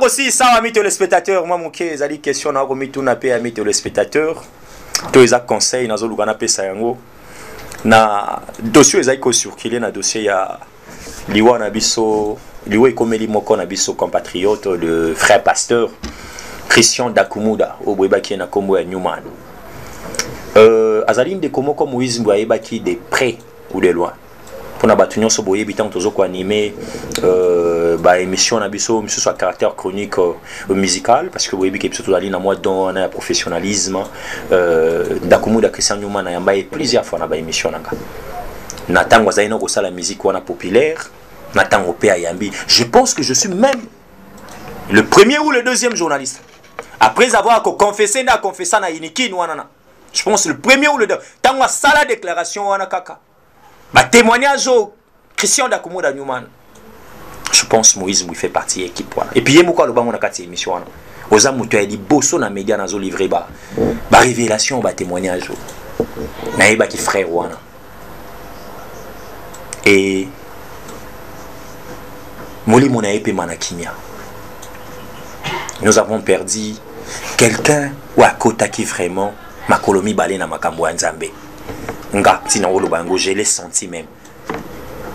Aussi, ça, amis téléspectateurs, moi, mon quai, les questions, on a remis tout, amis téléspectateurs. Tous les conseils, on a remis ça, na dossier, les aïkos circulé, na dossier, il y a Liwa Nabiso, Liwa Ekomeli Moko Nabiso, compatriote, le frère pasteur, Christian Dakumuda, au Bouébaki na Kombo et Newman. Azaline de Komo comme Moïse Mbouébaki de près ou de loin. Pour na batunion so boye bitan tozo ko animer émission na biso monsieur soit caractère chronique musical parce que boye bi surtout ali na moi don na professionnalisme Dakumuda Christian Newman na yamba plusieurs fois na ba émission nanga na tango zaina ko sala musique wana populaire na tango pe ayambi. Je pense que je suis même le premier ou le deuxième journaliste après avoir confessé na Inikin wana. Je pense le premier ou le deuxième tango sala déclaration wana kaka. Bah, témoignage au Christian Dakumuda Newman. Je pense Moïse Mouy fait partie de l'équipe. Et puis, il y a beaucoup de émission. Aux amis, il y a des beaux dans les médias dans les livrés. Révélation, bah, témoignage. Il y a des frères. Et nous avons perdu quelqu'un ou à côté qui vraiment ma colonie balé na makambo nzambe. Nga tina olobango je l'ai senti même.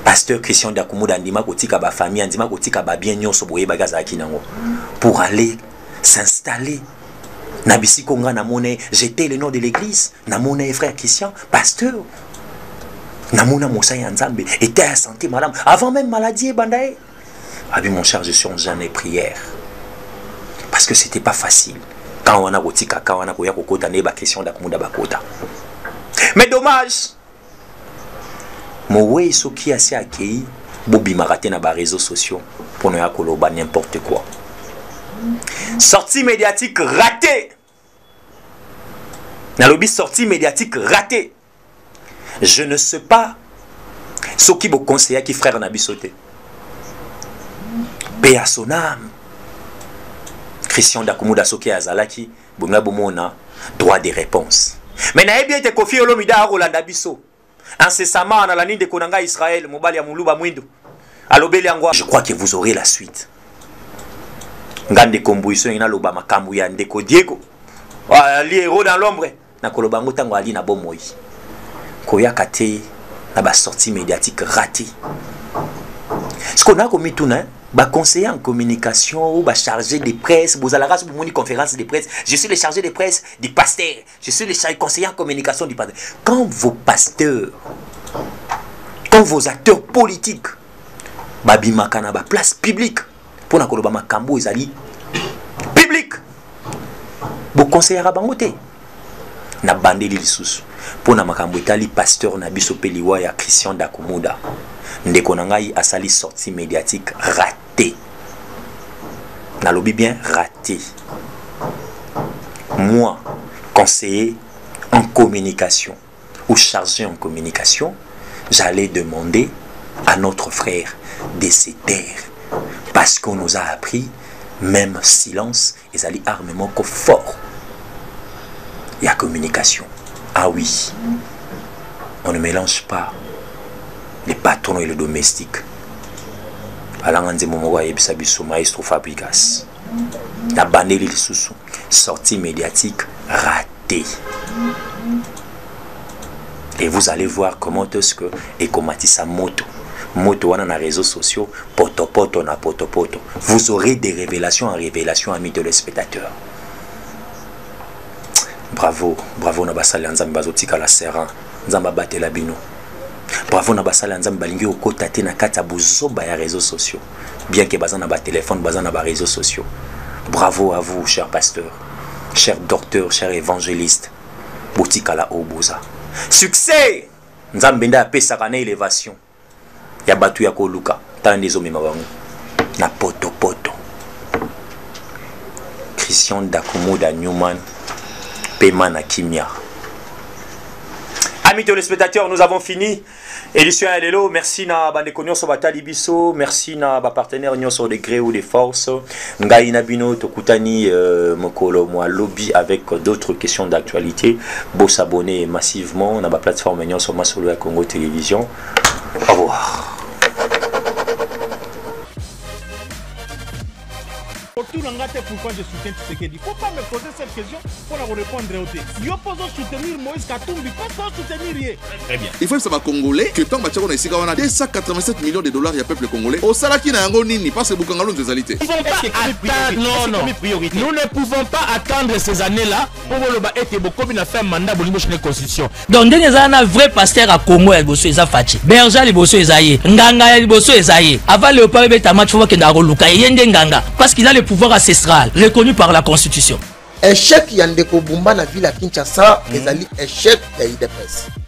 Pasteur Christian Dakumuda ndima kotika ba famille ndima kotika ba bien nyonso boye bagaza kinango pour aller s'installer na bisiko nga na mone j'étais le nom de l'église na mone frère Christian pasteur na mona Moussa Nzambe était à santé madame avant même maladie bandaye. Abi mon cher je suis en jeûne et prière parce que c'était pas facile quand on a kotika quand on a koya kokota ne ba Christian Dakumuda bakota. Mais dommage, moi ce qui a assez accueilli, Bobi Maraté na ba réseaux sociaux pour ne pas n'importe quoi. Sortie médiatique ratée. Na lobby sortie médiatique ratée. Je ne sais pas ce qui vous conseille qui frère Nabi sauté. Paix à son âme. Christian Dakumuda Soki Azalaki, Bunga Bomona, droit des réponses. Mais n'a bien été confié au Lomida à Rolanda Bisso. Incessamment, on a la ligne de Konanga Israël, Mobali Amoulouba Mwindo. Je crois que vous aurez la suite. Ngande Kombuiso, il y a l'Obama Kambuya, Ndeko Diego. Ali héros dans l'ombre. Na Kolobango Tango Ali na Bomoi. Koya Kate, na ba sortie médiatique ratée. Ce qu'on a commis tout, hein? Bah, conseiller en communication ou bah, chargé de presse, vous allez avoir une conférence de presse. Je suis le chargé de presse du pasteur. Je suis le conseiller en communication du pasteur. Quand vos pasteurs, quand vos acteurs politiques, babimakana ba place publique, pour na koloba makambo ezali public, vous conseillez à bangote. Na bandeli lisusu. Pour na makambo etali pasteur na biso peliwa ya Christian Dakumuda. Ndeko nangai asali sortie médiatique ratée. Nalobi bien raté. Moi, conseiller en communication ou chargé en communication, j'allais demander à notre frère de se taire. Parce qu'on nous a appris, même silence, ils allaient armement qu'au fort. Il y a communication. Ah oui, on ne mélange pas les patrons et les domestiques. Alanganze momowa yebisa biso maestro Fabrikas. La bandeli lisusu. Sortie médiatique ratée. Et vous allez voir comment est-ce que ekomatisa moto. Moto wana na réseaux sociaux, poto poto na poto poto. Vous aurez des révélations en révélations, amis téléspectateurs. Bravo, bravo na basali nzambe bazotika la serra. Nzamba batela bino. Bravo na basala nzambe balingi okota te na kati ya bozoba ya réseaux sociaux. Bien que bazana ba téléphone, bazana ba réseaux sociaux. Bravo à vous, cher pasteur, cher docteur, cher évangéliste. Botika la oboza. Succès! Nzambe nda apesaka na élévation. Ya batu ya koluka, tala ndezo mema bango. Na poto poto. Christian Dakumuda Newman, Pema na Kimia. Amis téléspectateurs, nous avons fini. Édition Alelo, merci na bandeko nyonso batali biso, merci na ba partenaire nyonso de gré ou de force. Ngai na bino tokutani mokolo moi lobby avec d'autres questions d'actualité. Beau s'abonner massivement na ba plateforme nyonso masolo ya Congo Télévision. Au revoir. Pourquoi je soutiens Tshisekedi? Faut pas me poser cette question pour la répondre au thé. Yo pose soutenir Moïse Katumbi, pas soutenir. Très bien. Il faut savoir congolais que tant que on a ici on a 287 millions de dollars il y a peuple congolais. Au salaki na yango nini parce que Bukangalo des alité. Non. Nous ne pouvons pas attendre ces années-là pour le été beaucoup na faire mandat pour la constitution. Donc dernier un vrai pasteur à Congo et bosso eza fachi. Berger les bosso ezaye. Nganga les bosso ezaye. Avant le peuple beta match faut que ndaro luka yende nganga parce qu'il a le pouvoir ancestral reconnu par la constitution. Échec Yandeko Bumba na ville à Kinshasa, ezali échec ya IDPS.